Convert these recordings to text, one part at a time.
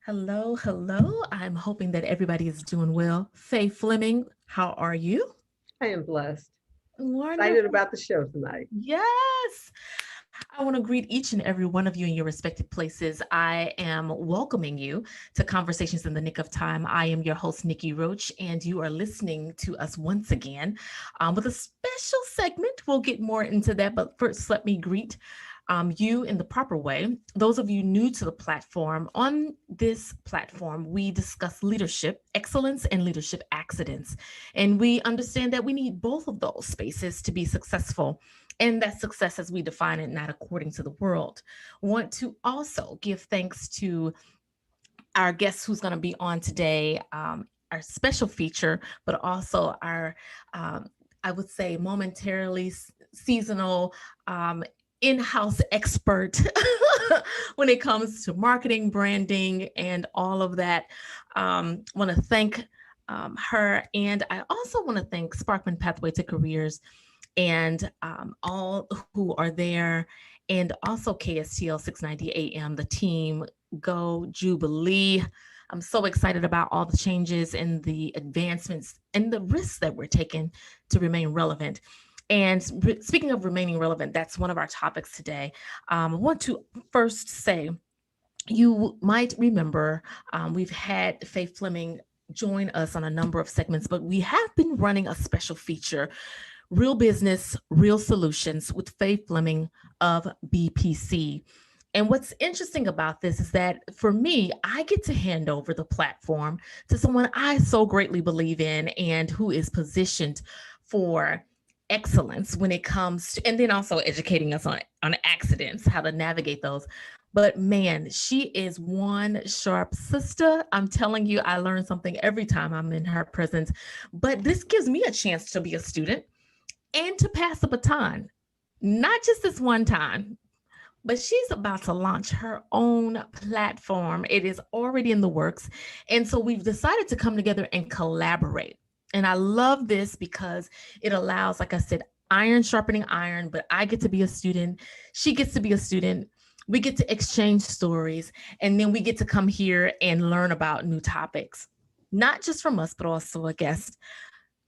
Hello, hello. I'm hoping that everybody is doing well. Fay Fleming, how are you? I am blessed. Excited Wonderful. about the show tonight. Yes. I want to greet each and every one of you in your respective places. I am welcoming you to Conversations in the Nick of Time. I am your host, Nikki Roach, and you are listening to us once again with a special segment. We'll get more into that, but first, let me greet you in the proper way. Those of you new to the platform, on this platform, we discuss leadership, excellence, and leadership accidents. And we understand that we need both of those spaces to be successful. And that success, as we define it, not according to the world. Want to also give thanks to our guest who's going to be on today, our special feature, but also our, um, I would say, momentarily seasonal in-house expert when it comes to marketing, branding, and all of that. Want to thank her, and I also want to thank Sparkman Pathway to Careers and all who are there, and also KSTL 690 AM, the team. Go Jubilee. I'm so excited about all the changes and the advancements and the risks that we're taking to remain relevant. And speaking of remaining relevant, that's one of our topics today. I want to first say, you might remember we've had Fay Fleming join us on a number of segments, but we have been running a special feature, Real Business, Real Solutions, with Fay Fleming of BPC. And what's interesting about this is that for me, I get to hand over the platform to someone I so greatly believe in and who is positioned for excellence when it comes to, and then also educating us on accidents, how to navigate those. But man, she is one sharp sister. I'm telling you, I learn something every time I'm in her presence. But this gives me a chance to be a student and to pass the baton, not just this one time, but she's about to launch her own platform. It is already in the works. And so we've decided to come together and collaborate. And I love this because it allows, like I said, iron sharpening iron, but I get to be a student. She gets to be a student. We get to exchange stories, and then we get to come here and learn about new topics, not just from us, but also a guest.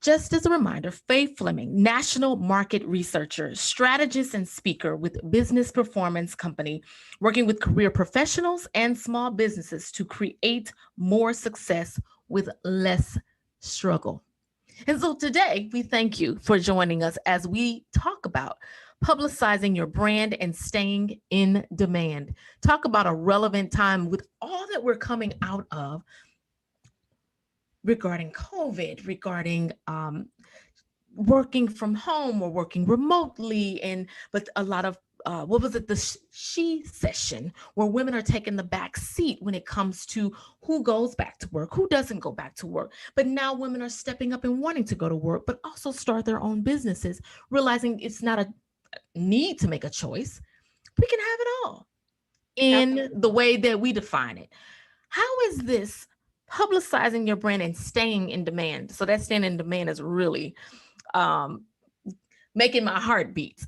Just as a reminder, Fay Fleming, national market researcher, strategist, and speaker with Business Performance Company, working with career professionals and small businesses to create more success with less struggle. And so today, we thank you for joining us as we talk about publicizing your brand and staying in demand. Talk about a relevant time with all that we're coming out of regarding COVID, regarding working from home or working remotely, and but a lot of what was it, the she session, where women are taking the back seat when it comes to who goes back to work, who doesn't go back to work. But now women are stepping up and wanting to go to work, but also start their own businesses, realizing it's not a need to make a choice. We can have it all in Absolutely. the way that we define it. How is this publicizing your brand and staying in demand? So that staying in demand is really um, making my heart beat.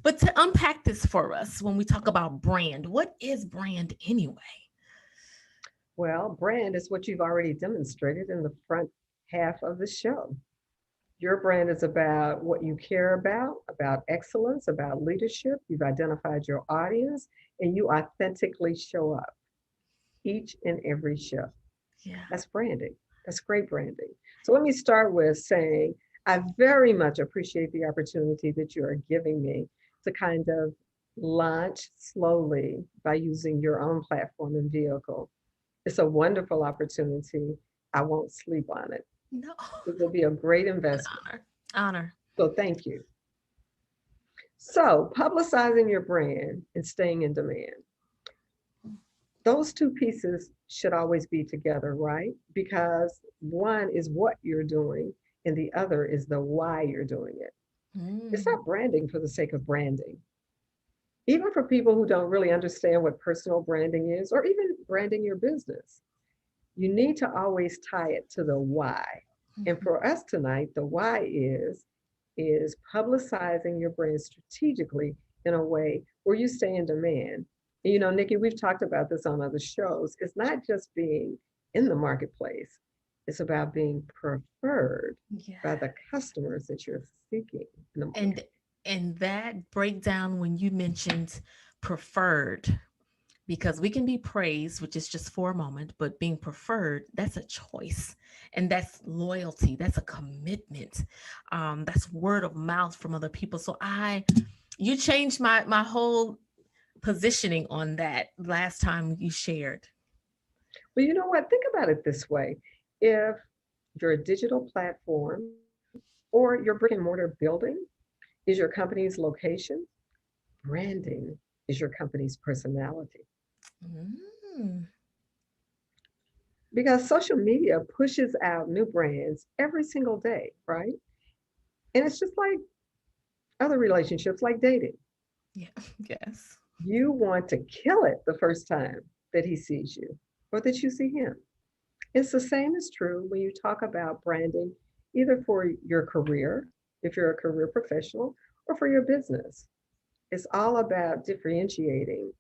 But to unpack this for us, when we talk about brand, what is brand anyway? Well, brand is what you've already demonstrated in the front half of the show. Your brand is about what you care about excellence, about leadership. You've identified your audience and you authentically show up each and every show. Yeah. That's branding. That's great branding. So let me start with saying I very much appreciate the opportunity that you are giving me to kind of launch slowly by using your own platform and vehicle. It's a wonderful opportunity. I won't sleep on it. No. It will be a great An investment. honor. Honor. So thank you. So, publicizing your brand and staying in demand. Those two pieces should always be together, right? Because one is what you're doing and the other is the why you're doing it. It's Mm. not branding for the sake of branding. Even for people who don't really understand what personal branding is or even branding your business, you need to always tie it to the why. And Mhm. for us tonight, the why is publicizing your brand strategically in a way where you stay in demand You know, Nikki, we've talked about this on other shows. It's not just being in the marketplace, it's about being preferred Yeah. by the customers that you're seeking in the And market. that breakdown when you mentioned preferred, because we can be praised, which is just for a moment, but being preferred, that's a choice. And that's loyalty. That's a commitment. That's word of mouth from other people. So you changed my whole positioning on that last time you shared. Well, you know what? Think about it this way. If you're a digital platform or your brick and mortar building is your company's location, branding is your company's personality. Mm, Because social media pushes out new brands every single day, right? And it's just like other relationships, like dating. yeah. Yes. You want to kill it the first time that he sees you or that you see him. It's the same is true when you talk about branding, either for your career, if you're a career professional, or for your business. It's all about differentiating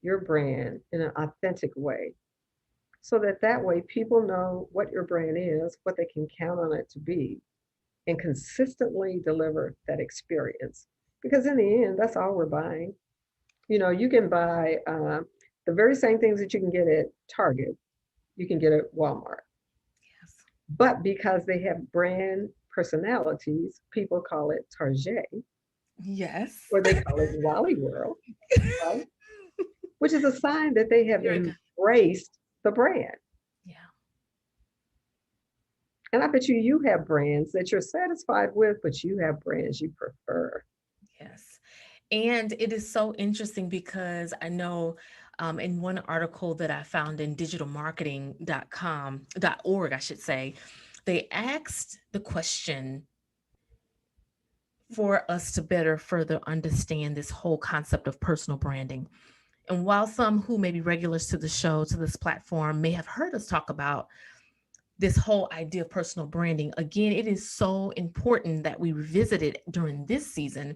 your brand in an authentic way so that that way people know what your brand is, what they can count on it to be, and consistently deliver that experience. Because in the end, that's all we're buying. You know, you can buy the very same things that you can get at Target, you can get at Walmart. Yes. But because they have brand personalities, people call it Target Yes. or they call it Wally World, right? Which is a sign that they have You're good. embraced the brand. Yeah. And I bet you have brands that you're satisfied with, but you have brands you prefer. Yes. And it is so interesting because I know in one article that I found in digitalmarketing.com.org, I should say, they asked the question for us to better further understand this whole concept of personal branding. And while some who may be regulars to the show, to this platform, may have heard us talk about this whole idea of personal branding, again, it is so important that we revisit it during this season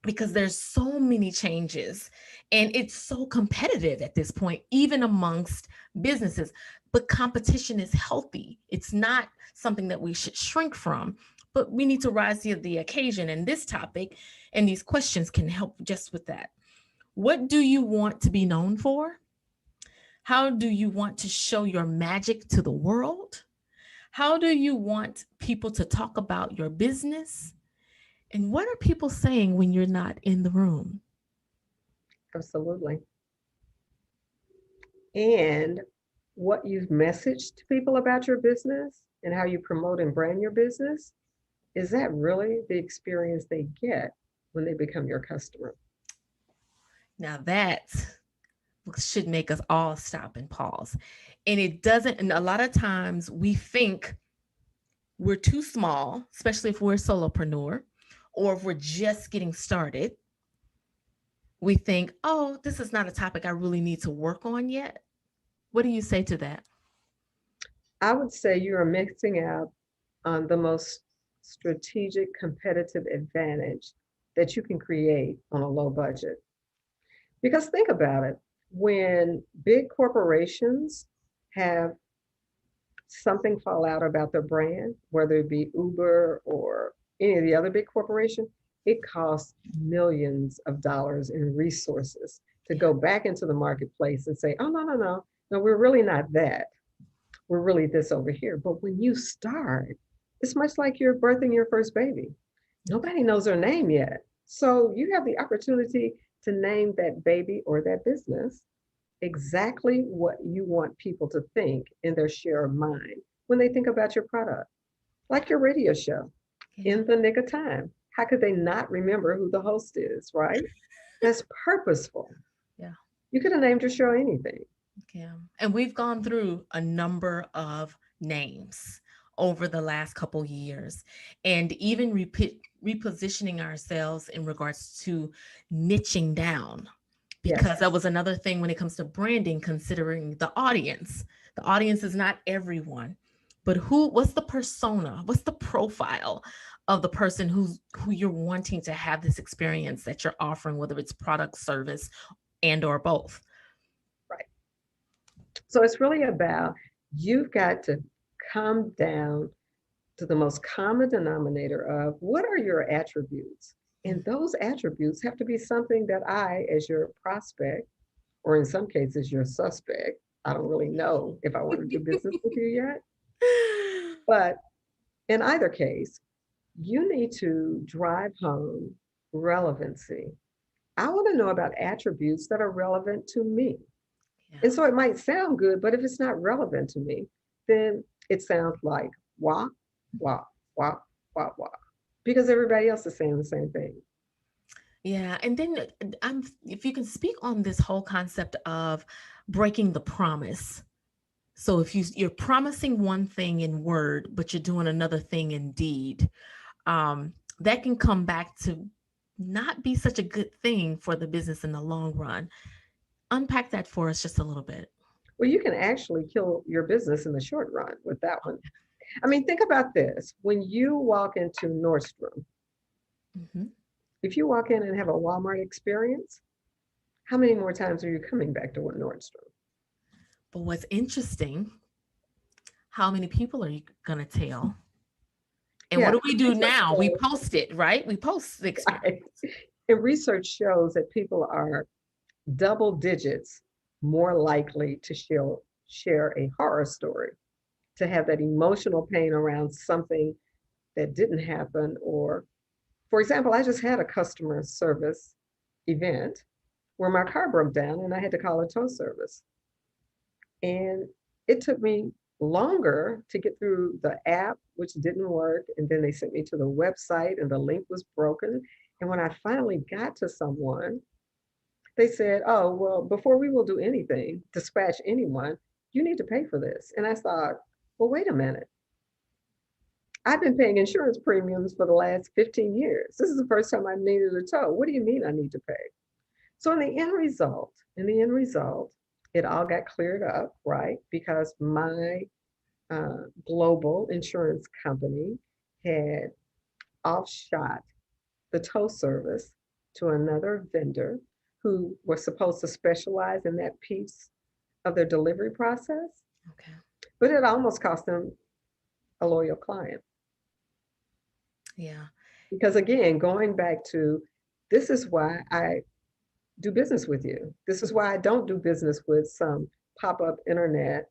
because there's so many changes and it's so competitive at this point, even amongst businesses. But competition is healthy. It's not something that we should shrink from, but we need to rise to the occasion. And this topic and these questions can help just with that. What do you want to be known for? How do you want to show your magic to the world? How do you want people to talk about your business? And what are people saying when you're not in the room? Absolutely. And what you've messaged to people about your business and how you promote and brand your business, is that really the experience they get when they become your customer? Now that should make us all stop and pause. And it doesn't, and a lot of times we think we're too small, especially if we're a solopreneur or if we're just getting started. We think, oh, this is not a topic I really need to work on yet. What do you say to that? I would say you are mixing out on the most strategic competitive advantage that you can create on a low budget. Because think about it, when big corporations have something fall out about their brand, whether it be Uber or any of the other big corporations, it costs millions of dollars in resources to Yeah. go back into the marketplace and say, oh, no, no, no, no, we're really not that. We're really this over here. But when you start, it's much like you're birthing your first baby. Okay. Nobody knows her name yet. So you have the opportunity to name that baby or that business exactly what you want people to think in their share of mind when they think about your product. Like your radio show, Yeah. In the Nick of Time. How could they not remember who the host is, right? That's purposeful. Yeah. You could have named your show anything. Yeah. And we've gone through a number of names over the last couple years and even repositioning ourselves in regards to niching down, because Yes, that was another thing when it comes to branding, considering the audience. The audience is not everyone, but what's the persona? What's the profile of the person who you're wanting to have this experience that you're offering, whether it's product, service, and or both. Right. So it's really about you've got to come down to the most common denominator of what are your attributes? And those attributes have to be something that I, as your prospect, or in some cases, your suspect, I don't really know if I want to do business with you yet. But in either case, you need to drive home relevancy. I want to know about attributes that are relevant to me. Yeah. And so it might sound good, but if it's not relevant to me, then it sounds like wah, wah, wah, wah, wah, because everybody else is saying the same thing. Yeah, and then if you can speak on this whole concept of breaking the promise. So if you're promising one thing in word, but you're doing another thing in deed, that can come back to not be such a good thing for the business in the long run. Unpack that for us just a little bit. Well, you can actually kill your business in the short run with that one. I mean, think about this. When you walk into Nordstrom, Hmm. if you walk in and have a Walmart experience, how many more times are you coming back to Nordstrom? But what's interesting, how many people are you going to tell? And what Yeah, do we do research now? We shows, post it, right? We post the experience. right? And research shows that people are double digits more likely to share a horror story, to have that emotional pain around something that didn't happen. Or, for example, I just had a customer service event where my car broke down and I had to call a tow service. And it took me longer to get through the app, which didn't work. And then they sent me to the website and the link was broken. And when I finally got to someone, they said, oh, well, before we will do anything, dispatch anyone, you need to pay for this. And I thought, well, wait a minute. I've been paying insurance premiums for the last 15 years. This is the first time I needed a tow. What do you mean I need to pay? So in the end result, it all got cleared up, right? Because my global insurance company had offshot the tow service to another vendor who was supposed to specialize in that piece of their delivery process, Okay. but it almost cost them a loyal client. Yeah. Because again, going back to this is why I do business with you. This is why I don't do business with some pop up internet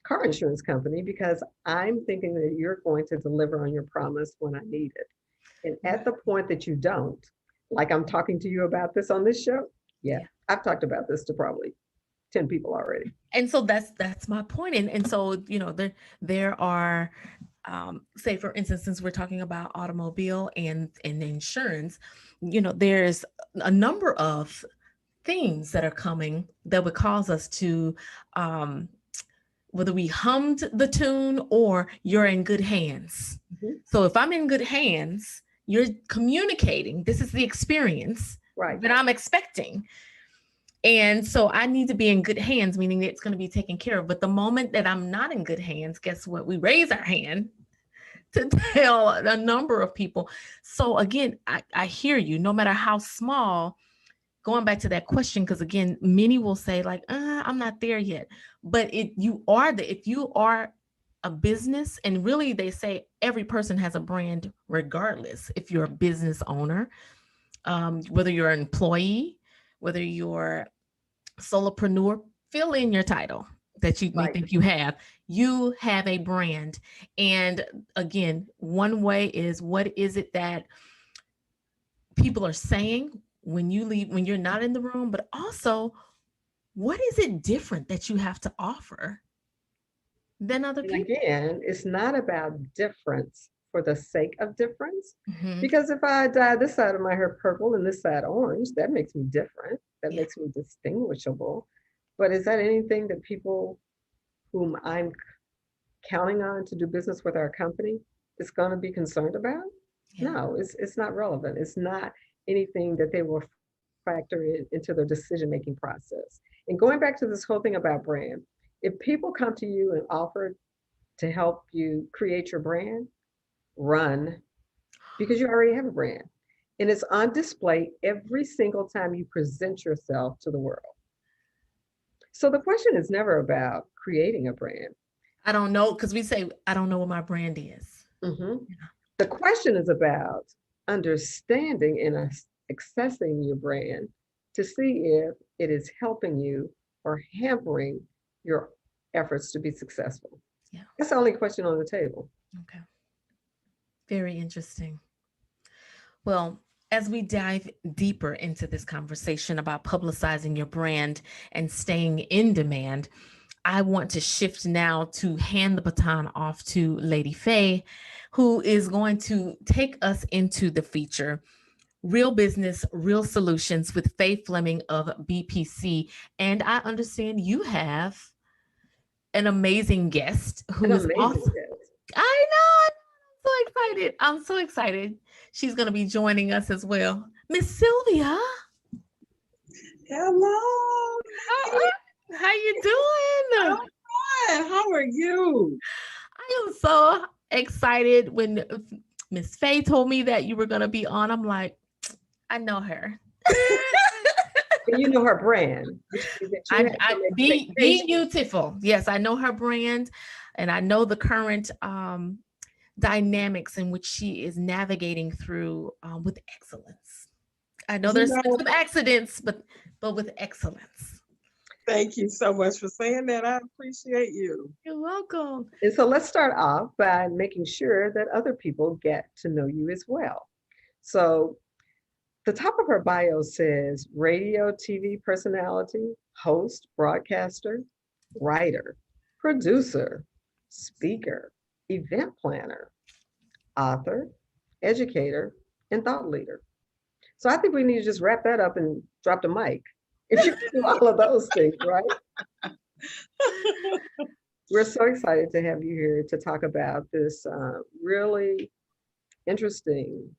car insurance company because I'm thinking that you're going to deliver on your promise when I need it. And at the point that you don't, like I'm talking to you about this on this show, yeah, Yeah. I've talked about this to probably 10 people already. And so that's my point. And so, there are say for instance, since we're talking about automobile and insurance, there's a number of things that are coming that would cause us to um whether we hummed the tune or you're in good hands. Mhm. So if I'm in good hands, you're communicating. This is the experience Right. that I'm expecting. And so I need to be in good hands, meaning it's going to be taken care of. But the moment that I'm not in good hands, guess what? We raise our hand to tell a number of people. So again, I hear you, no matter how small, going back to that question, because again, many will say, like, I'm not there yet. But if you are a business, and really they say every person has a brand, regardless if you're a business owner, whether you're an employee, whether you're solopreneur, fill in your title that you may Right. think you have a brand. And again, one way is, what is it that people are saying when you leave, when you're not in the room, but also what is it different that you have to offer than other And people? again, it's not about difference for the sake of difference. Hmm. Because if I dye this side of my hair purple and this side orange, that makes me different. That Yeah. makes me distinguishable. But is that anything that people whom I'm counting on to do business with our company is going to be concerned about? Yeah. No, it's not relevant. It's not anything that they will factor into their decision making process. And going back to this whole thing about brand, if people come to you and offer to help you create your brand, run because you already have a brand. and it's on display every single time you present yourself to the world. So the question is never about creating a brand. I don't know, because we say, I don't know what my brand is. Mhm. Yeah. The question is about understanding and accessing your brand to see if it is helping you or hampering your efforts to be successful. Yeah. That's the only question on the table. Okay. Very interesting. Well, as we dive deeper into this conversation about publicizing your brand and staying in demand, I want to shift now to hand the baton off to Lady Fay, who is going to take us into the feature Real Business, Real Solutions with Fay Fleming of BPC. And I understand you have an amazing guest An who is amazing awesome. guest. I know. I'm so excited. I'm so excited. She's going to be joining us as well. Miss Sylvia. Hello. How you doing? I'm fine. How are you? I am so excited when Miss Faye told me that you were going to be on. I'm like, I know her. And you know her brand, which means that you have some Be expectations. You-ti-ful. Yes, I know her brand, and I know the current dynamics in which she is navigating through with excellence. I know You there's been know, some accidents, but with excellence. thank you so much for saying that. I appreciate you. You're welcome. And so let's start off by making sure that other people get to know you as well. So the top of her bio says radio, TV personality, host, broadcaster, writer, producer, speaker, event planner, author, educator, and thought leader. So I think we need to just wrap that up and drop the mic. If you can do all of those things, right? We're so excited to have you here to talk about this really interesting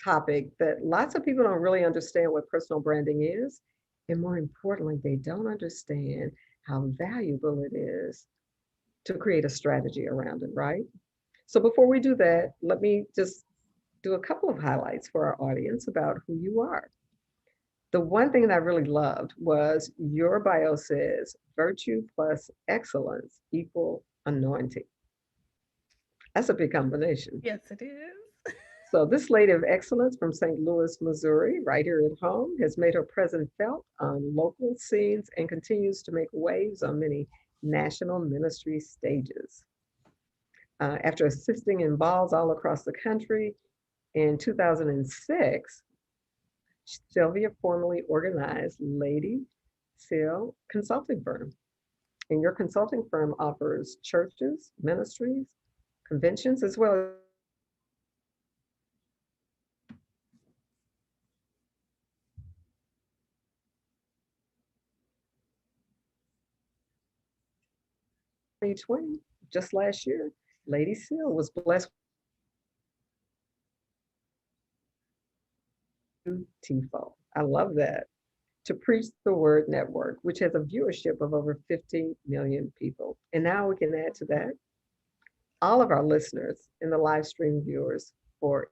topic that lots of people don't really understand what personal branding is. And more importantly, they don't understand how valuable it is to create a strategy around it, right? So before we do that, let me just do a couple of highlights for our audience about who you are. The one thing that I really loved was your bio says virtue plus excellence equal anointing. That's a big combination. Yes, it is. So this lady of excellence from St. Louis, Missouri, right here at home, has made her presence felt on local scenes and continues to make waves on many national ministry stages. After assisting in balls all across the country, in 2006, Sylvia formally organized Lady Sil Consulting Firm. And your consulting firm offers churches, ministries, conventions, as well as 2020, just last year, Lady Sil was blessed with You-ti-ful. I love that. To Preach the Word Network, which has a viewership of over 50 million people. And now we can add to that all of our listeners and the live stream viewers for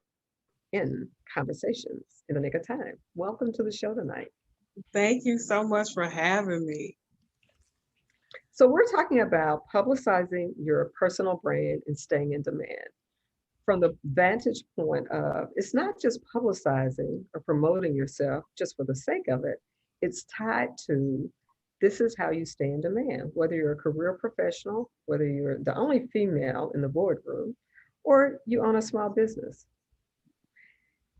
In Conversations in the Nick of Time. Welcome to the show tonight. Thank you so much for having me. So, we're talking about publicizing your personal brand and staying in demand. From the vantage point of it's not just publicizing or promoting yourself just for the sake of it, it's tied to this is how you stay in demand, whether you're a career professional, whether you're the only female in the boardroom, or you own a small business.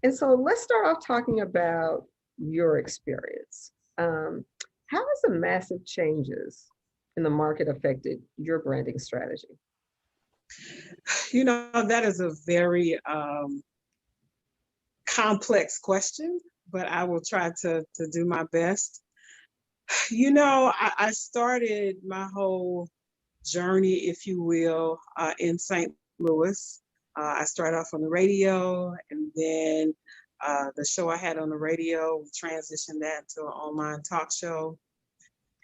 And so let's start off talking about your experience. How has the massive changes in the market affected your branding strategy? You know, that is a very complex question, but I will try to do my best. You know, I started my whole journey, if you will, in St. Louis. I started off on the radio, and then the show I had on the radio, we transitioned that to an online talk show.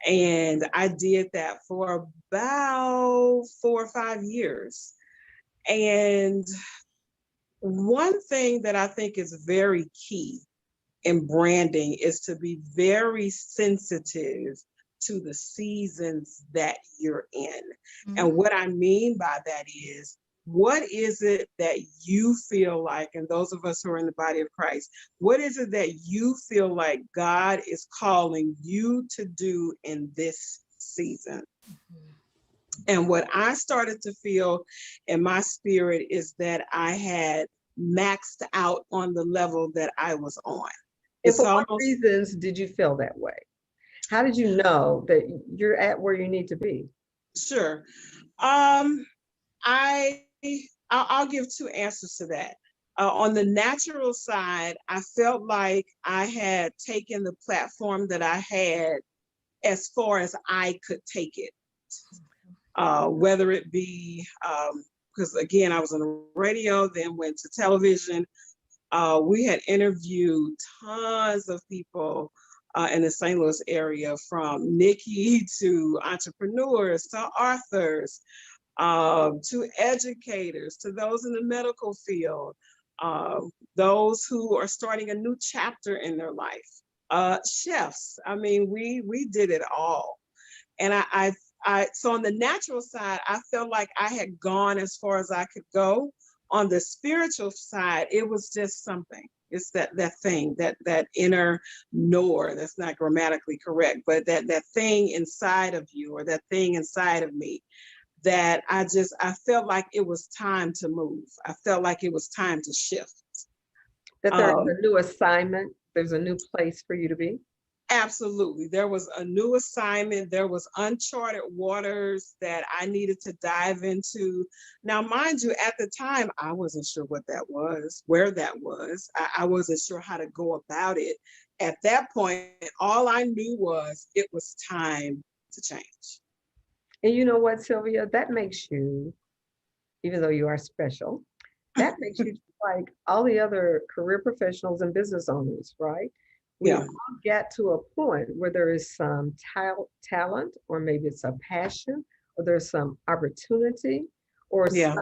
And I did that for about 4 or 5 years. And One thing that I think is very key in branding is to be very sensitive to the seasons that you're in. And what I mean by that is, what is it that you feel like, and those of us who are in the body of Christ, what is it that you feel like God is calling you to do in this season? And what I started to feel in my spirit is that I had maxed out on the level that I was on. And for what reasons did you feel that way? How did you know that you're at where you need to be? Sure. I'll give two answers to that. On the natural side, I felt like I had taken the platform that I had as far as I could take it. Whether it be, because again, I was on the radio, then went to television. We had interviewed tons of people in the St. Louis area, from Nikki to entrepreneurs to authors, to educators, to those in the medical field, those who are starting a new chapter in their life, chefs. I mean, we did it all. And so on the natural side, I felt like I had gone as far as I could go. On the spiritual side, it was just something. It's that thing, that inner knower, that's not grammatically correct, but that thing inside of you, or that thing inside of me, that I felt like it was time to move. I felt like it was time to shift. That there's a new assignment, there's a new place for you to be? Absolutely. There was a new assignment. There was uncharted waters that I needed to dive into. Now, mind you, at the time, I wasn't sure what that was, where that was. I wasn't sure how to go about it. At that point, all I knew was it was time to change. And you know what, Sylvia, that makes you, even though you are special, that makes you like all the other career professionals and business owners, right? We all get to a point where there is some talent, or maybe it's a passion, or there's some opportunity, or some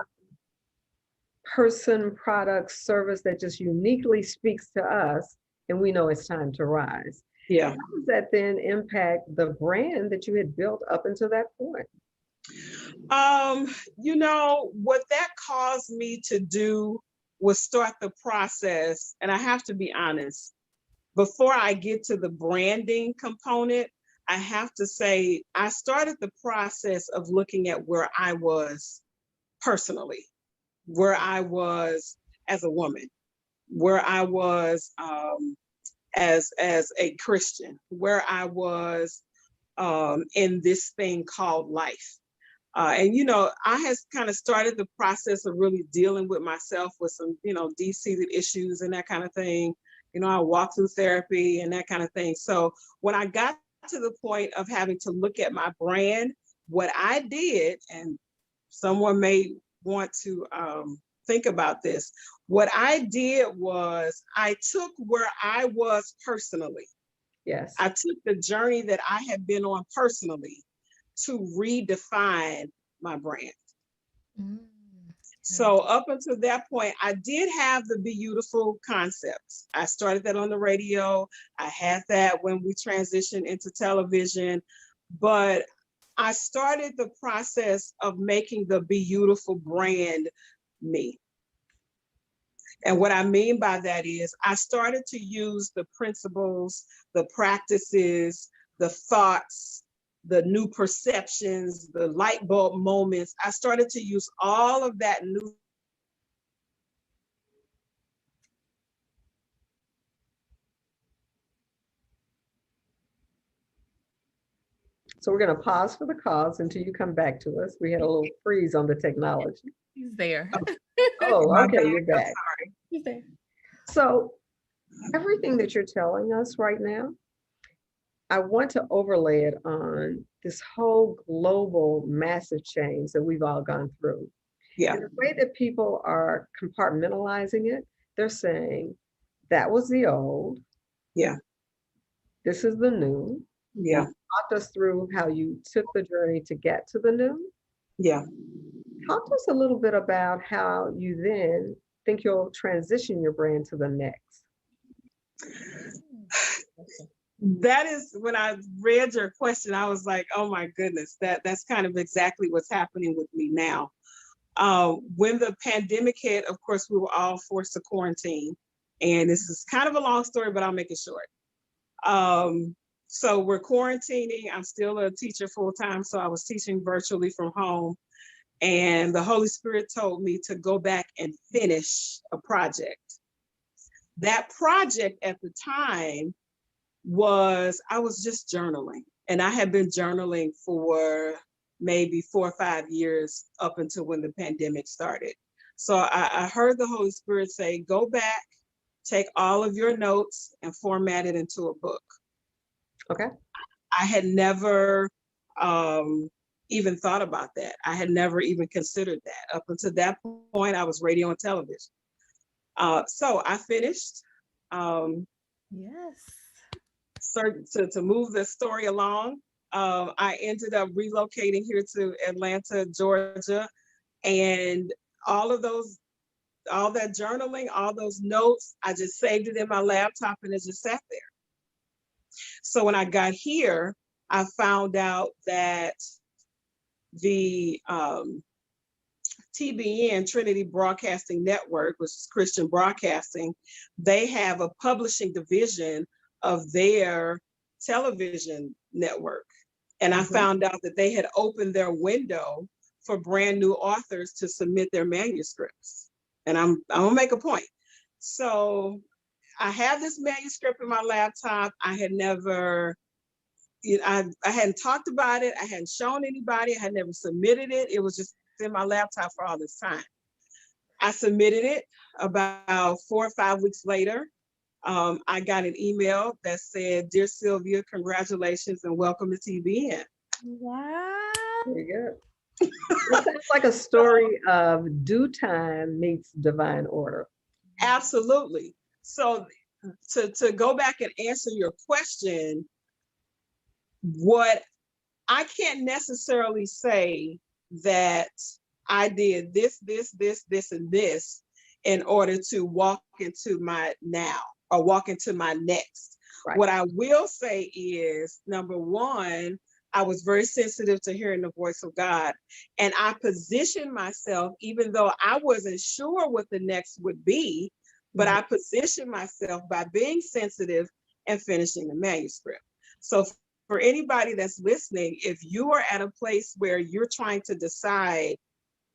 person, product, service that just uniquely speaks to us, and we know it's time to rise. Yeah. How does that then impact the brand that you had built up until that point? You know, what that caused me to do was start the process, and I have to be honest, before I get to the branding component, I have to say I started the process of looking at where I was personally, where I was as a woman, where I was as a Christian, where I was in this thing called life. And, you know, I has kind of started the process of really dealing with myself with some, you know, deep-seated issues and that kind of thing. You know, I walked through therapy and that kind of thing. So when I got to the point of having to look at my brand, what I did, and someone may want to think about this, what I did was I took where I was personally. Yes. I took the journey that I had been on personally to redefine my brand. So up until that point, I did have the Be You-ti-ful concepts. I started that on the radio. I had that when we transitioned into television, but I started the process of making the Be You-ti-ful brand me. And what I mean by that is I started to use the principles, the practices, the thoughts, the new perceptions, the light bulb moments. I started to use all of that new. So we're going to pause for the cause until you come back to us. We had a little freeze on the technology. He's there. Oh, okay, you're back. Sorry. He's there. So everything that you're telling us right now, I want to overlay it on this whole global massive change that we've all gone through. Yeah. And the way that people are compartmentalizing it, they're saying that was the old. Yeah. This is the new. Yeah. Talk us through how you took the journey to get to the new. Yeah. Talk to us a little bit about how you then think you'll transition your brand to the next? That is, when I read your question, I was like, oh my goodness, that's kind of exactly what's happening with me now. When the pandemic hit, of course, we were all forced to quarantine. And this is kind of a long story, but I'll make it short. So we're quarantining. I'm still a teacher full time. So I was teaching virtually from home. And the Holy Spirit told me to go back and finish a project. That project at the time was, I was just journaling. And I had been journaling for maybe 4 or 5 years up until when the pandemic started. So I heard the Holy Spirit say, go back, take all of your notes and format it into a book. Okay. I had never even thought about that. I had never even considered that. Up until that point, I was radio and television. So I finished. Yes. To move the story along, I ended up relocating here to Atlanta, Georgia, and all that journaling, all those notes, I just saved it in my laptop and it just sat there. So when I got here, I found out that the TBN, Trinity Broadcasting Network, which is Christian Broadcasting, they have a publishing division of their television network. And I found out that they had opened their window for brand new authors to submit their manuscripts. And I'm gonna make a point. So I have this manuscript in my laptop. I had never, I hadn't talked about it. I hadn't shown anybody. I had never submitted it. It was just in my laptop for all this time. I submitted it. About 4 or 5 weeks later, I got an email that said, "Dear Sylvia, congratulations and welcome to TBN." Wow. There you go. It sounds like a story of due time meets divine order. Absolutely. So to go back and answer your question, what I can't necessarily say that I did this, and this in order to walk into my now or walk into my next. Right. What I will say is, number one, I was very sensitive to hearing the voice of God. And I positioned myself, even though I wasn't sure what the next would be, but I positioned myself by being sensitive and finishing the manuscript. So for anybody that's listening, if you are at a place where you're trying to decide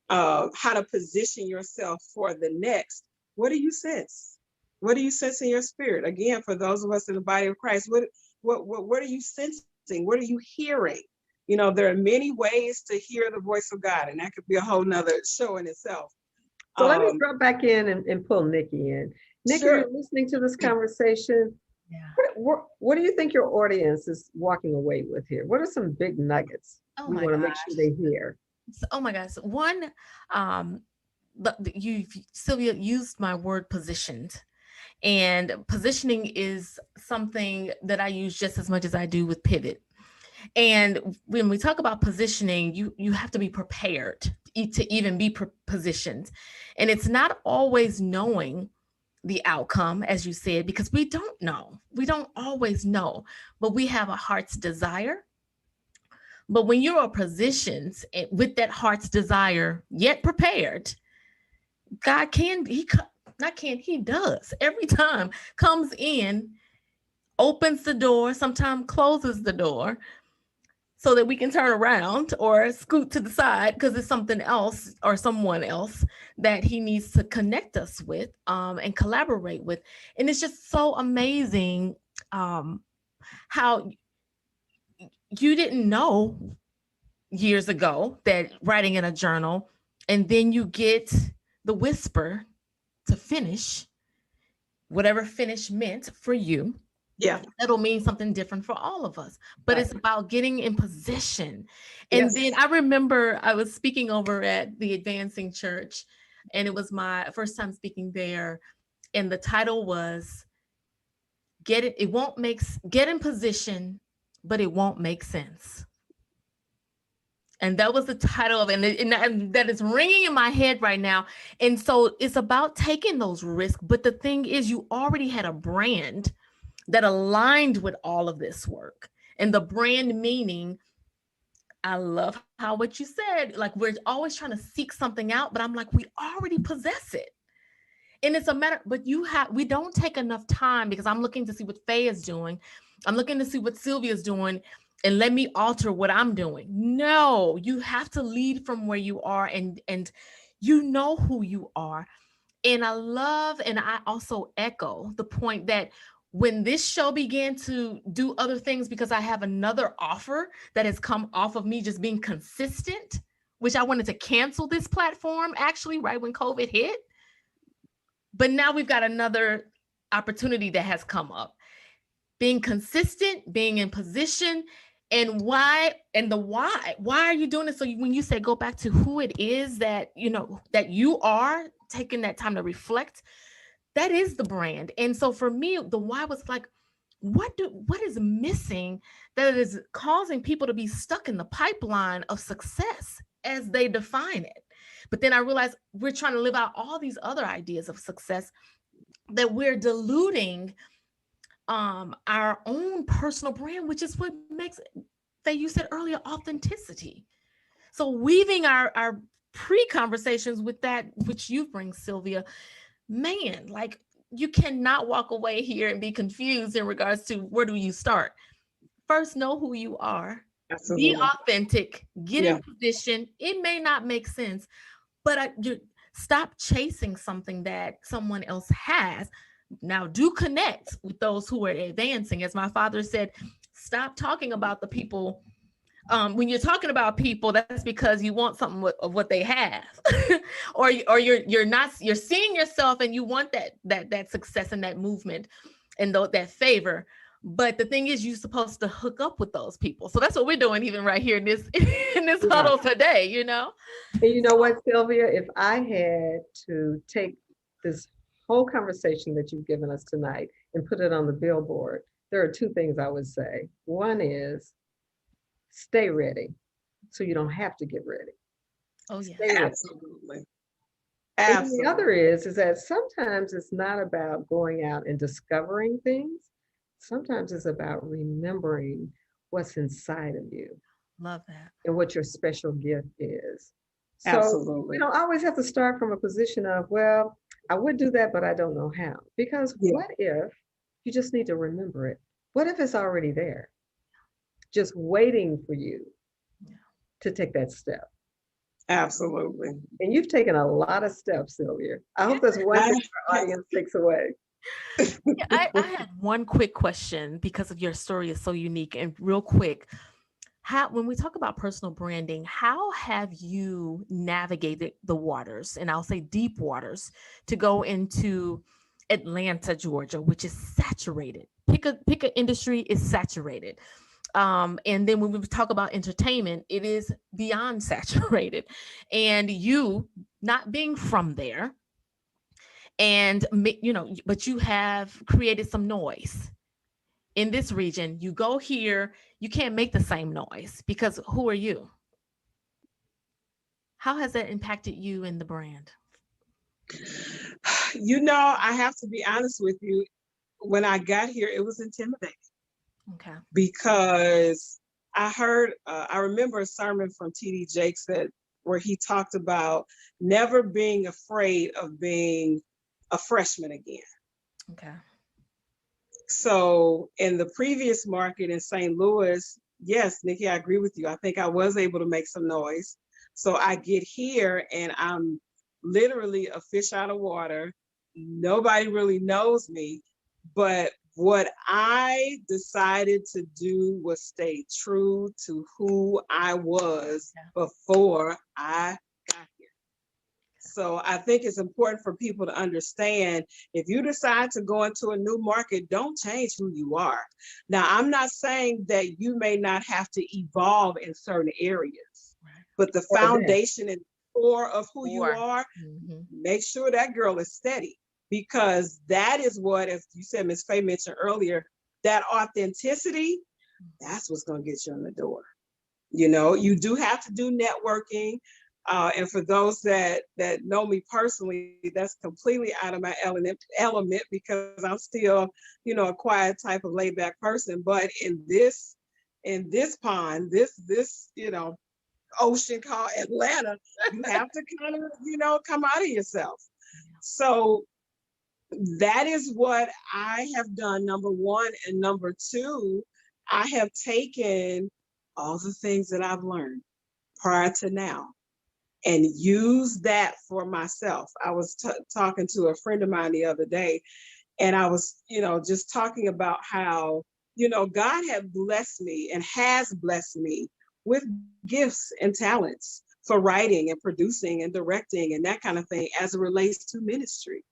how to position yourself for the next, what do you sense? What do you sense in your spirit? Again, for those of us in the body of Christ, what are you sensing? What are you hearing? You know, there are many ways to hear the voice of God, and that could be a whole nother show in itself. So let me drop back in and pull Nikki in. Nikki, Sure. you're listening to this conversation. Yeah. What do you think your audience is walking away with here? What are some big nuggets we want to make sure they hear? Oh my gosh. One, Sylvia used my word positioned. And positioning is something that I use just as much as I do with pivot. And when we talk about positioning, you have to be prepared to even be positioned. And it's not always knowing the outcome, as you said, because we don't know. We don't always know, but we have a heart's desire. But when you are positioned with that heart's desire, yet prepared, God he does every time, comes in, opens the door, sometimes closes the door so that we can turn around or scoot to the side because it's something else or someone else that he needs to connect us with and collaborate with. And it's just so amazing how you didn't know years ago that writing in a journal, and then you get the whisper to finish, whatever finish meant for you. Yeah. It'll mean something different for all of us, but It's about getting in position. And then I remember I was speaking over at the Advancing Church, and it was my first time speaking there. And the title was Get in position, but it won't make sense. And that was the title of it. And that is ringing in my head right now. And so it's about taking those risks. But the thing is, you already had a brand that aligned with all of this work. And the brand meaning, I love how what you said, like we're always trying to seek something out, but I'm like, we already possess it. And it's a matter, but we don't take enough time, because I'm looking to see what Fay is doing. I'm looking to see what Sylvia is doing, and let me alter what I'm doing. No, you have to lead from where you are, and you know who you are. And I also echo the point that when this show began to do other things, because I have another offer that has come off of me just being consistent, which I wanted to cancel this platform actually right when COVID hit. But now we've got another opportunity that has come up. Being consistent, being in position, and why, and the why. Why are you doing it? So when you say go back to who it is that, that you are taking that time to reflect, that is the brand. And so for me, the why was like, what is missing that is causing people to be stuck in the pipeline of success as they define it? But then I realized we're trying to live out all these other ideas of success, that we're diluting our own personal brand, which is what makes, that you said earlier, authenticity. So weaving our pre-conversations with that, which you bring, Sylvia, man, like you cannot walk away here and be confused in regards to where do you start. First, know who you are. Absolutely. Be authentic, get in position. It may not make sense, but stop chasing something that someone else has. Now do connect with those who are advancing. As my father said, stop talking about the people. When you're talking about people, that's because you want something of what they have, or you're seeing yourself and you want that success and that movement and that favor. But the thing is, you're supposed to hook up with those people. So that's what we're doing, even right here in this huddle today. And you know what, Sylvia? If I had to take this whole conversation that you've given us tonight and put it on the billboard, there are two things I would say. One is stay ready, so you don't have to get ready. Oh yeah, absolutely. And the other is that sometimes it's not about going out and discovering things. Sometimes it's about remembering what's inside of you. Love that. And what your special gift is. So Absolutely. we don't always have to start from a position of, well, I would do that, but I don't know how. Because what if you just need to remember it? What if it's already there, just waiting for you to take that step? Absolutely. And you've taken a lot of steps, Sylvia. I hope that's one thing our audience takes away. I had one quick question, because of your story is so unique. And real quick, when we talk about personal branding, how have you navigated the waters, and I'll say deep waters, to go into Atlanta, Georgia, which is saturated? Pick an industry, is saturated. And then when we talk about entertainment, it is beyond saturated. And you not being from there, and but you have created some noise in this region. You go here, you can't make the same noise, because who are you? How has that impacted you and the brand? I have to be honest with you. When I got here, it was intimidating. Okay. Because I remember a sermon from T.D. Jakes where he talked about never being afraid of being a freshman again. Okay. So in the previous market in St. Louis, yes, Nikki, I agree with you. I think I was able to make some noise. So I get here and I'm literally a fish out of water. Nobody really knows me. But what I decided to do was stay true to who I was before I got here. So I think it's important for people to understand, if you decide to go into a new market, don't change who you are. Now, I'm not saying that you may not have to evolve in certain areas, but the foundation and core of who you are, make sure that girl is steady. Because that is what, as you said, Ms. Fay mentioned earlier, that authenticity, that's what's going to get you in the door. You know, you do have to do networking. And for those that know me personally, that's completely out of my element because I'm still, you know, a quiet type of laid back person. But in this pond, this, you know, ocean called Atlanta, you have to kind of, you know, come out of yourself. So that is what I have done, number one. And number two, I have taken all the things that I've learned prior to now and use that for myself. I was talking to a friend of mine the other day, and I was, you know, just talking about how, you know, God had blessed me and has blessed me with gifts and talents for writing and producing and directing and that kind of thing as it relates to ministry.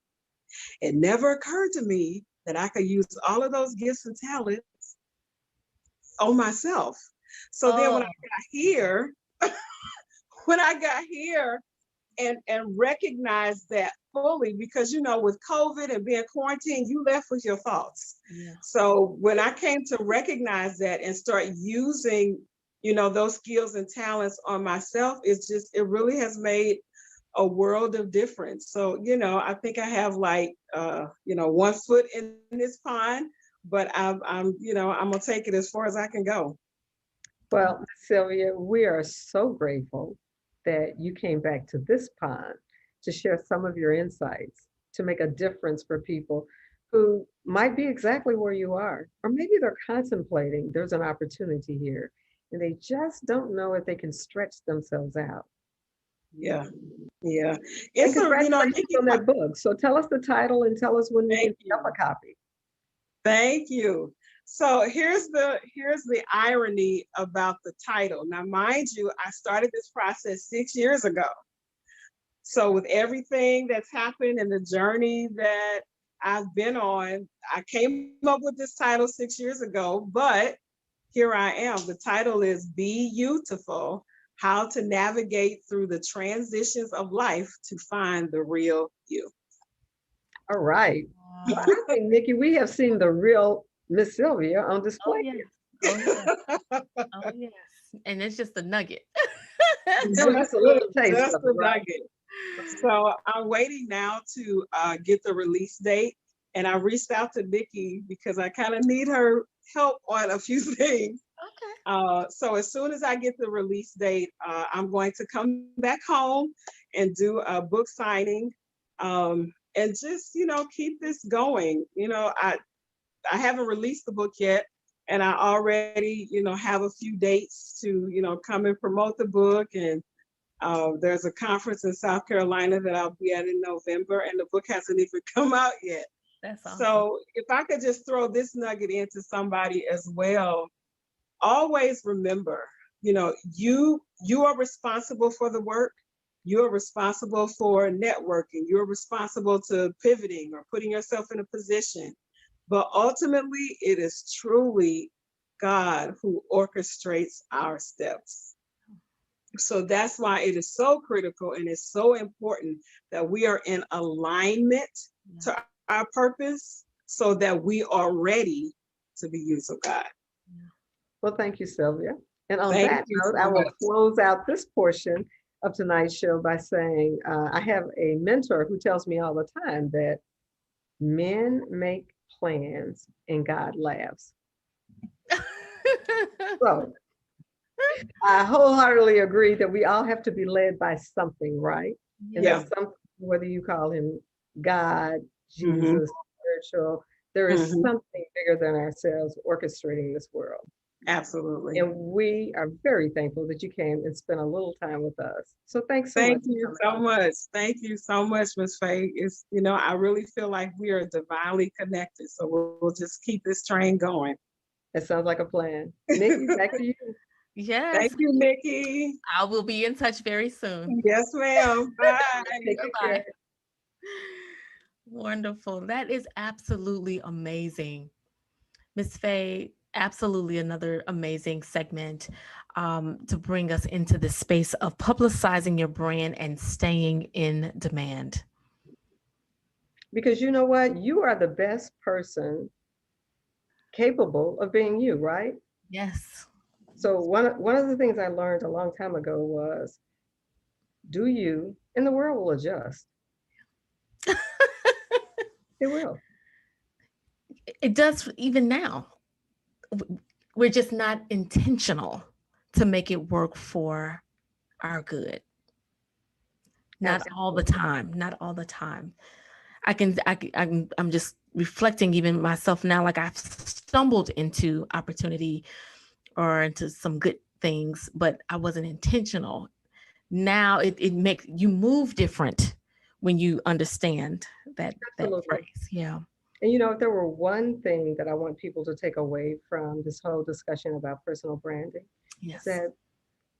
It never occurred to me that I could use all of those gifts and talents on myself. So then when I got here, and recognized that fully, because, you know, with COVID and being quarantined, you left with your thoughts. Yeah. So when I came to recognize that and start using, you know, those skills and talents on myself, it really has made a world of difference. So, you know, I think I have like, you know, 1 foot in this pond, but I'm, you know, I'm gonna take it as far as I can go. Well, Sylvia, we are so grateful that you came back to this pond to share some of your insights, to make a difference for people who might be exactly where you are, or maybe they're contemplating there's an opportunity here and they just don't know if they can stretch themselves out. Yeah. Yeah. It's you know, on that book. So tell us the title and tell us when we can pick up a copy. Thank you. So here's the irony about the title. Now, mind you, I started this process 6 years ago. So with everything that's happened and the journey that I've been on, I came up with this title 6 years ago, but here I am. The title is Be You-ti-ful, How to Navigate Through the Transitions of Life to Find the Real You. All right. Well, I think, Nikki, we have seen the real Miss Sylvia on display. Oh, yes. Oh, yes. And it's just a nugget. Just a little taste just of it, right? nugget. So I'm waiting now to get the release date. And I reached out to Nikki because I kind of need her help on a few things. Okay. So as soon as I get the release date, I'm going to come back home and do a book signing, and just, you know, keep this going. You know, I haven't released the book yet, and I already, you know, have a few dates to, you know, come and promote the book. And there's a conference in South Carolina that I'll be at in November, and the book hasn't even come out yet. That's awesome. So if I could just throw this nugget into somebody as well, always remember, you know, you are responsible for the work. You are responsible for networking. You're responsible to pivoting or putting yourself in a position. But ultimately, it is truly God who orchestrates our steps. So that's why it is so critical and it's so important that we are in alignment to our purpose so that we are ready to be used of God. Well, thank you, Sylvia. And on that note, I will close out this portion of tonight's show by saying I have a mentor who tells me all the time that men make plans and God laughs. So I wholeheartedly agree that we all have to be led by something, right? And there's something, whether you call him God, Jesus, spiritual, there is something bigger than ourselves orchestrating this world. Absolutely. And we are very thankful that you came and spent a little time with us. So thanks so much. Thank you so much. Thank you so much, Ms. Fay. It's, you know, I really feel like we are divinely connected. So we'll just keep this train going. That sounds like a plan. Nikki, back to you. Yes. Thank you, Nikki. I will be in touch very soon. Yes, ma'am. Bye. Bye-bye. Wonderful. That is absolutely amazing. Ms. Fay, absolutely another amazing segment to bring us into the space of publicizing your brand and staying in demand. Because you know what? You are the best person capable of being you, right? Yes. So one of the things I learned a long time ago was do you, and the world will adjust. It will. It does even now. We're just not intentional to make it work for our good. Not all the Absolutely. time. Not all the time. I'm just reflecting even myself now, like I've stumbled into opportunity or into some good things, but I wasn't intentional. Now it makes you move different when you understand that Absolutely. phrase. Yeah. And if there were one thing that I want people to take away from this whole discussion about personal branding, is Yes. that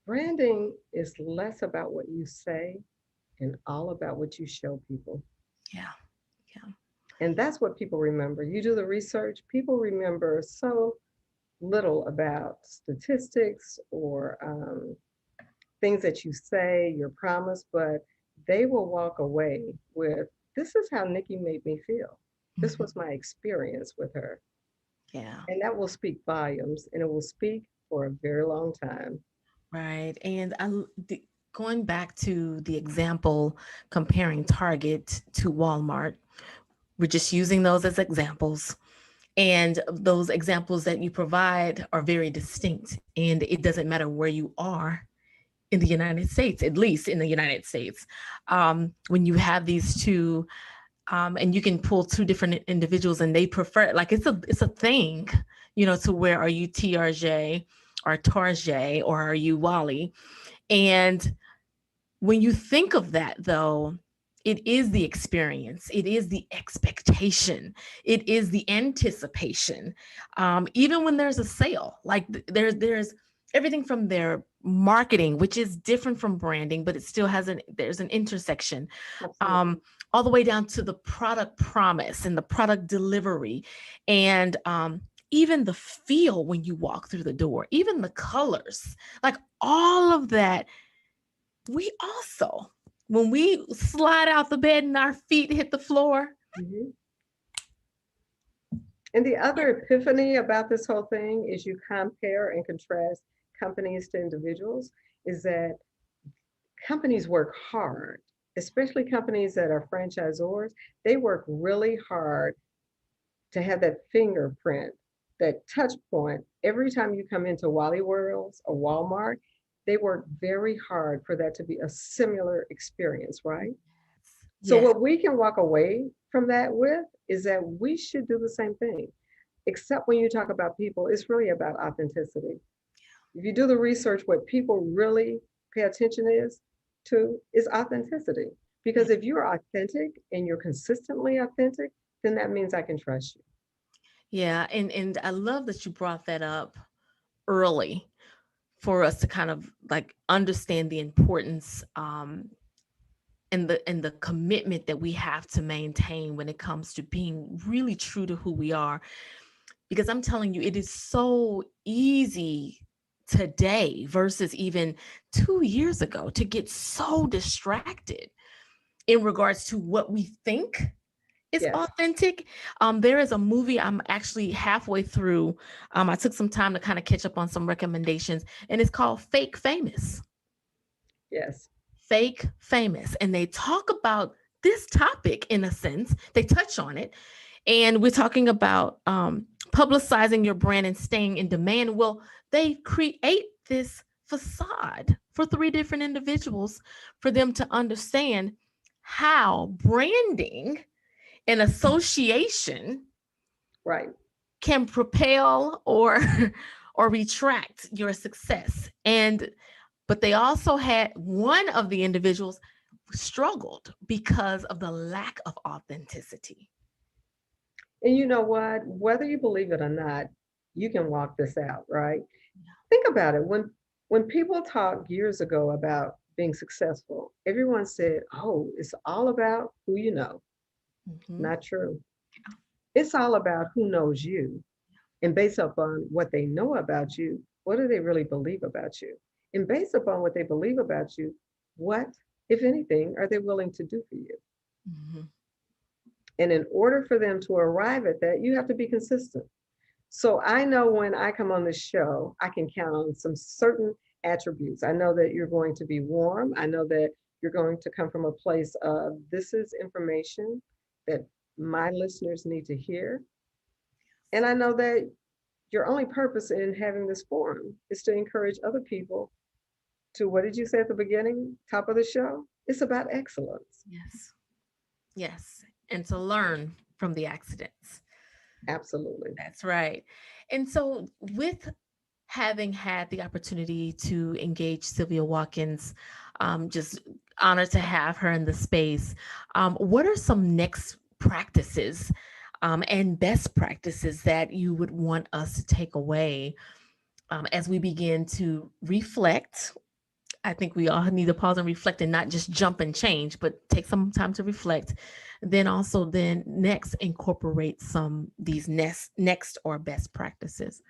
branding is less about what you say and all about what you show people. Yeah. Yeah. And that's what people remember. You do the research, people remember so little about statistics or things that you say, your promise, but they will walk away with this is how Nikki made me feel. This Mhm. was my experience with her. Yeah. And that will speak volumes and it will speak for a very long time. Right. And going back to the example comparing Target to Walmart, we're just using those as examples. And those examples that you provide are very distinct. And it doesn't matter where you are in the United States, at least in the United States. When you have these two, and you can pull two different individuals and they prefer, like it's a thing, to where are you TRJ or Tarjay or are you Wally? And when you think of that, though, it is the experience, it is the expectation, it is the anticipation. Even when there's a sale, like there's everything from their marketing, which is different from branding, but it still has there's an intersection, Absolutely. all the way down to the product promise and the product delivery, and even the feel when you walk through the door, even the colors, like all of that. We also, when we slide out the bed and our feet hit the floor, Mhm. And the other epiphany about this whole thing is you compare and contrast companies to individuals, is that companies work hard, especially companies that are franchisors. They work really hard to have that fingerprint, that touch point. Every time you come into Wally Worlds or Walmart, they work very hard for that to be a similar experience, right? So yes, what we can walk away from that with is that we should do the same thing. Except when you talk about people, it's really about authenticity. If you do the research, what people really pay attention is authenticity. yeah, Because if you're authentic and you're consistently authentic, then that means I can trust you. yeah, and I love that you brought that up early for us to kind of like understand the importance, and the commitment that we have to maintain when it comes to being really true to who we are. Because I'm telling you, it is so easy today versus even 2 years ago to get so distracted in regards to what we think is Yes, authentic. There is a movie I'm actually halfway through. I took some time to kind of catch up on some recommendations, and it's called Fake Famous. yes, Fake Famous. And they talk about this topic in a sense, they touch on it. And we're talking about publicizing your brand and staying in demand. Well, they create this facade for three different individuals for them to understand how branding and association right. can propel or or retract your success. And but they also had one of the individuals struggled because of the lack of authenticity. And you know what? Whether you believe it or not, you can walk this out, right? Think about it. When people talked years ago about being successful, everyone said, "Oh, it's all about who you know." Mhm. Not true. It's all about who knows you. And based upon what they know about you, what do they really believe about you? And based upon what they believe about you, what, if anything, are they willing to do for you? Mhm. And in order for them to arrive at that, you have to be consistent. So I know when I come on the show, I can count on some certain attributes. I know that you're going to be warm. I know that you're going to come from a place of this is information that my listeners need to hear. And I know that your only purpose in having this forum is to encourage other people to, what did you say at the beginning, top of the show? It's about excellence. Yes. Yes. And to learn from the accidents. Absolutely. That's right. And so, with having had the opportunity to engage Sylvia Watkins, just honored to have her in the space. What are some next practices and best practices that you would want us to take away as we begin to reflect? I think we all need to pause and reflect and not just jump and change, but take some time to reflect. Then also then next incorporate some these next or best practices.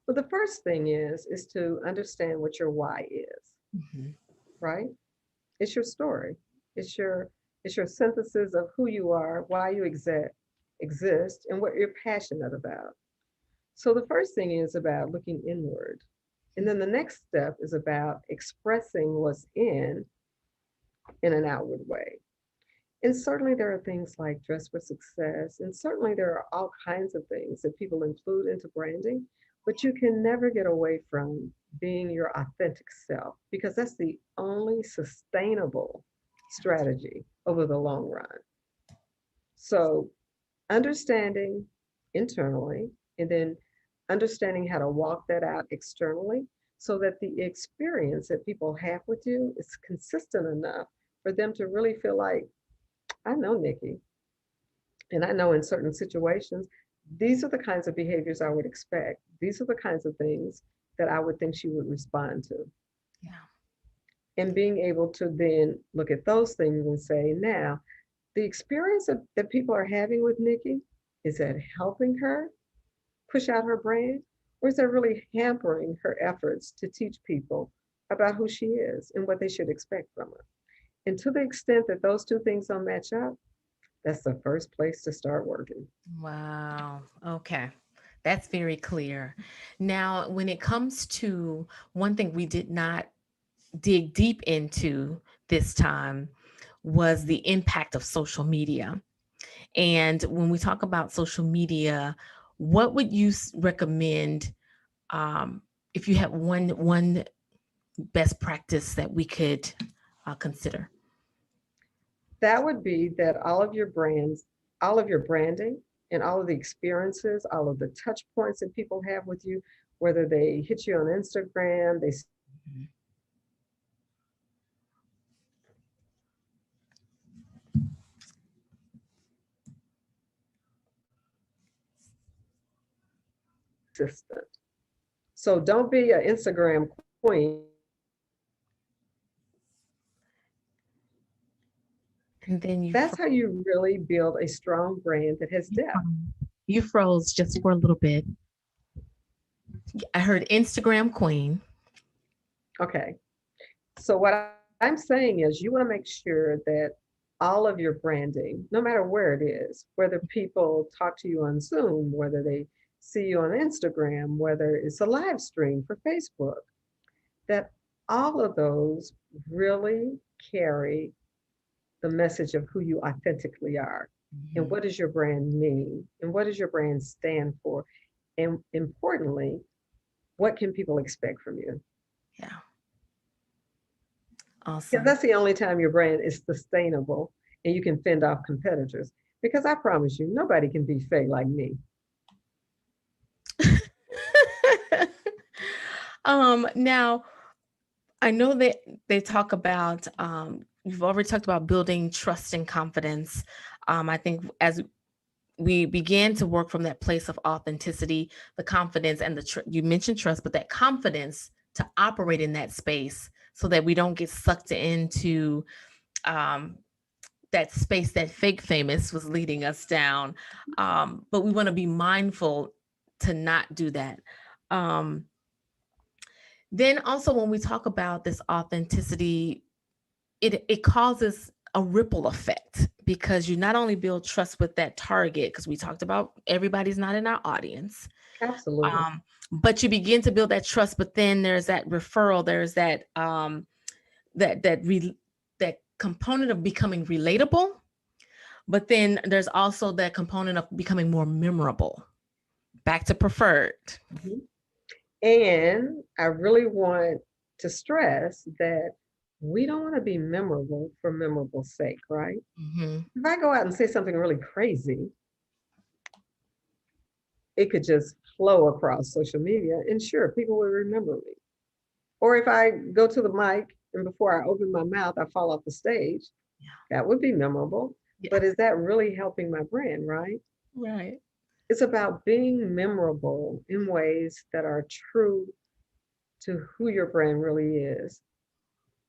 Well, the first thing is to understand what your why is, Mhm. right? It's your story. It's your it's your synthesis of who you are, why you exist, and what you're passionate about. So the first thing is about looking inward. And then the next step is about expressing what's in an outward way. And certainly there are things like dress for success, and certainly there are all kinds of things that people include into branding, but you can never get away from being your authentic self because that's the only sustainable strategy over the long run. So understanding internally and then understanding how to walk that out externally so that the experience that people have with you is consistent enough for them to really feel like, I know Nikki, and I know in certain situations, these are the kinds of behaviors I would expect. These are the kinds of things that I would think she would respond to. Yeah. And being able to then look at those things and say, now, the experience that people are having with Nikki, is that helping her push out her brand? Or is that really hampering her efforts to teach people about who she is and what they should expect from her? And to the extent that those two things don't match up, that's the first place to start working. Wow. Okay. That's very clear. Now, when it comes to one thing we did not dig deep into this time was the impact of social media. And when we talk about social media, what would you recommend um, if you had one best practice that we could consider? That would be that all of your brands, all of your branding, and all of the experiences, all of the touch points that people have with you, whether they hit you on Instagram, they Mhm. consistent. So don't be an Instagram queen. And then That's how you really build a strong brand that has depth. you froze just for a little bit. I heard Instagram queen. Okay. So what I'm saying is you want to make sure that all of your branding, no matter where it is, whether people talk to you on Zoom, whether they see you on Instagram, whether it's a live stream for Facebook, that all of those really carry the message of who you authentically are. And Mhm. what does your brand mean? And what does your brand stand for? And importantly, what can people expect from you? Yeah. Because Awesome. that's the only time your brand is sustainable and you can fend off competitors. Because I promise you, nobody can be Fay like me. Now I know that they talk about you've already talked about building trust and confidence. I think as we began to work from that place of authenticity, the confidence and you mentioned trust, but that confidence to operate in that space so that we don't get sucked into um, that space that fake famous was leading us down. But we want to be mindful to not do that. Um, then also when we talk about this authenticity, it causes a ripple effect because you not only build trust with that target, because we talked about everybody's not in our audience, Absolutely. But you begin to build that trust, but then there's that referral, there's that that component of becoming relatable, but then there's also that component of becoming more memorable. Back to preferred. Mhm. And I really want to stress that we don't want to be memorable for memorable sake, right? Mm-hmm. If I go out and say something really crazy, it could just flow across social media, and sure, people will remember me. Or if I go to the mic and before I open my mouth, I fall off the stage, Yeah. that would be memorable. Yeah. But is that really helping my brand, right? Right. It's about being memorable in ways that are true to who your brand really is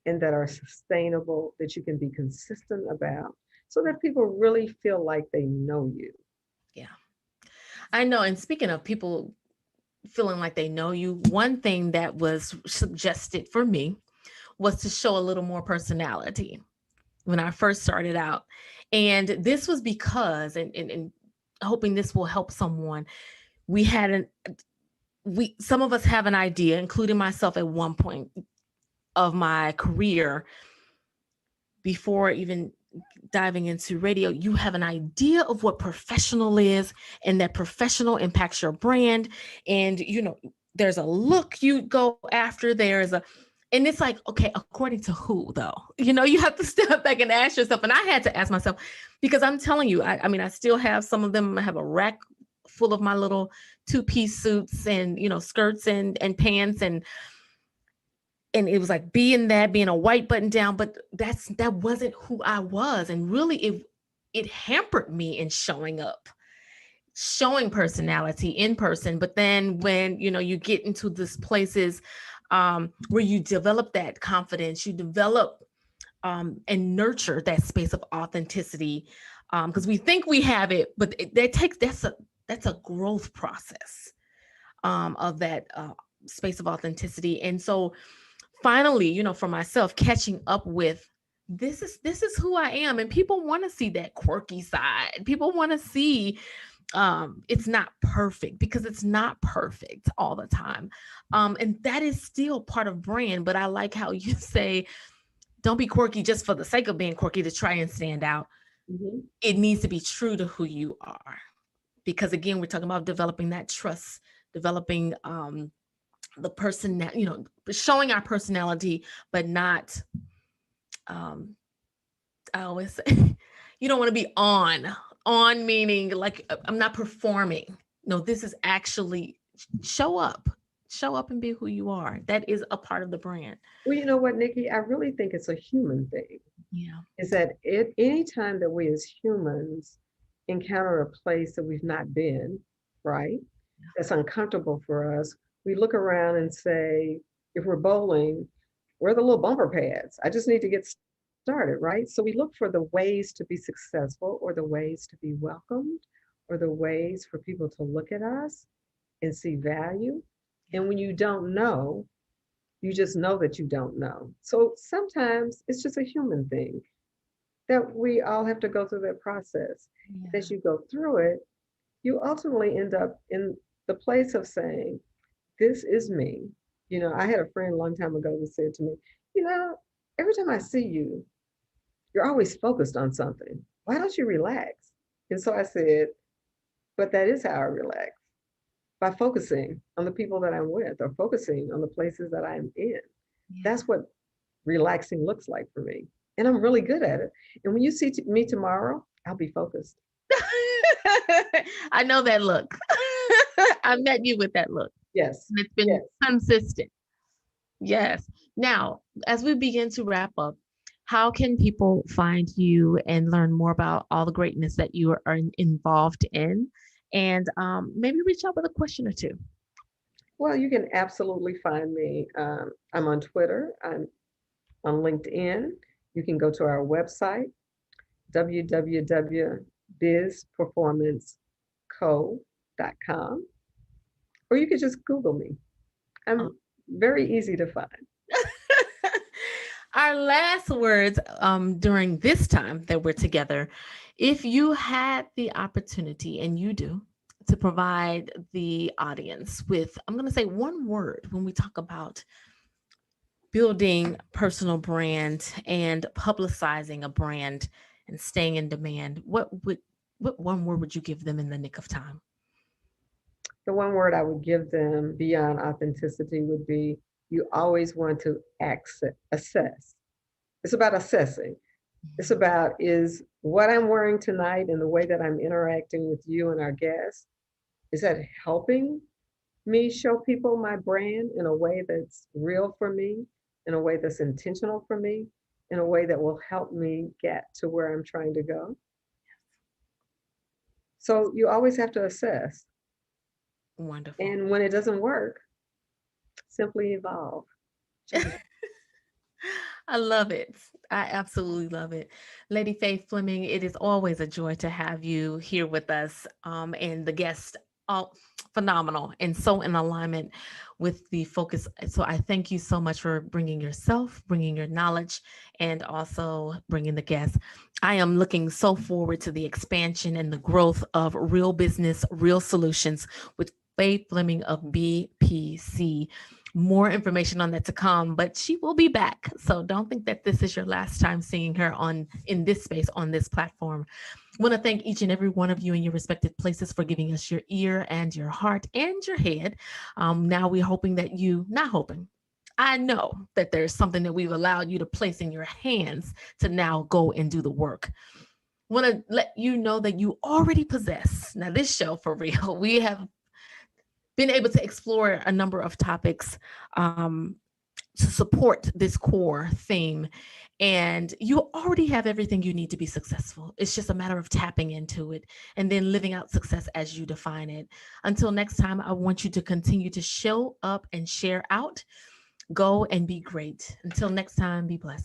and that are sustainable, that you can be consistent about so that people really feel like they know you. Yeah. I know. And speaking of people feeling like they know you, one thing that was suggested for me was to show a little more personality when I first started out. And this was because, and hoping this will help someone, we had some of us have an idea, including myself at one point of my career, before even diving into radio, you have an idea of what professional is, and that professional impacts your brand. And, there's a look you go after, and it's like, okay, according to who though? You have to step back and ask yourself. And I had to ask myself, because I'm telling you, I mean, I still have some of them. I have a rack full of my little two-piece suits and, skirts and pants, and it was like being a white button down, but that wasn't who I was. And really it hampered me in showing personality in person. But then when, you get into these places where you develop that confidence, you develop and nurture that space of authenticity, because we think we have it, but that's a growth process of that space of authenticity. And so finally, for myself, catching up with this is who I am. And people want to see that quirky side. People want to see it's not perfect, because it's not perfect all the time. And that is still part of brand. But I like how you say, don't be quirky just for the sake of being quirky to try and stand out. Mhm. It needs to be true to who you are. Because again, we're talking about developing that trust, developing the person that, showing our personality, but not, I always say, you don't want to be on meaning like I'm not performing. No, this is actually show up and be who you are. That is a part of the brand. Well, you know what, Nikki? I really think it's a human thing. Yeah. Is that any time that we as humans encounter a place that we've not been, right? That's uncomfortable for us, we look around and say, if we're bowling, where are the little bumper pads? I just need to get started, right? So we look for the ways to be successful, or the ways to be welcomed, or the ways for people to look at us and see value. And when you don't know, you just know that you don't know. So sometimes it's just a human thing that we all have to go through that process. Yeah. As you go through it, you ultimately end up in the place of saying, this is me. I had a friend a long time ago that said to me, every time I see you, you're always focused on something. Why don't you relax? And so I said, but that is how I relax, by focusing on the people that I'm with, or focusing on the places that I'm in. Yeah. That's what relaxing looks like for me. And I'm really good at it. And when you see me tomorrow, I'll be focused. I know that look. I met you with that look. Yes. And it's been Yes. consistent. Yes. Now, as we begin to wrap up, how can people find you and learn more about all the greatness that you are involved in? And maybe reach out with a question or two. Well, you can absolutely find me. I'm on Twitter. I'm on LinkedIn. You can go to our website, www.bizperformanceco.com, or you could just Google me. I'm very easy to find. Our last words during this time that we're together, if you had the opportunity, and you do, to provide the audience with, I'm going to say one word when we talk about building personal brand and publicizing a brand and staying in demand, what one word would you give them in the nick of time? The one word I would give them beyond authenticity would be you always want to assess. It's about assessing. It's about is what I'm wearing tonight and the way that I'm interacting with you and our guests, is that helping me show people my brand in a way that's real for me, in a way that's intentional for me, in a way that will help me get to where I'm trying to go. So you always have to assess. Wonderful. And when it doesn't work, simply evolve. Change. I love it. I absolutely love it. Lady Fay Fleming, it is always a joy to have you here with us. And the guests, all phenomenal and so in alignment with the focus. So I thank you so much for bringing yourself, bringing your knowledge, and also bringing the guests. I am looking so forward to the expansion and the growth of real business, real solutions with Fay Fleming of BPC. More information on that to come, but she will be back. So don't think that this is your last time seeing her on in this space on this platform. I want to thank each and every one of you in your respective places for giving us your ear and your heart and your head. Now we're hoping that you, not hoping, I know that there's something that we've allowed you to place in your hands to now go and do the work. Want to let you know that you already possess. Now, this show for real, we have been able to explore a number of topics to support this core theme. And you already have everything you need to be successful. It's just a matter of tapping into it and then living out success as you define it. Until next time, I want you to continue to show up and share out. Go and be great. Until next time, be blessed.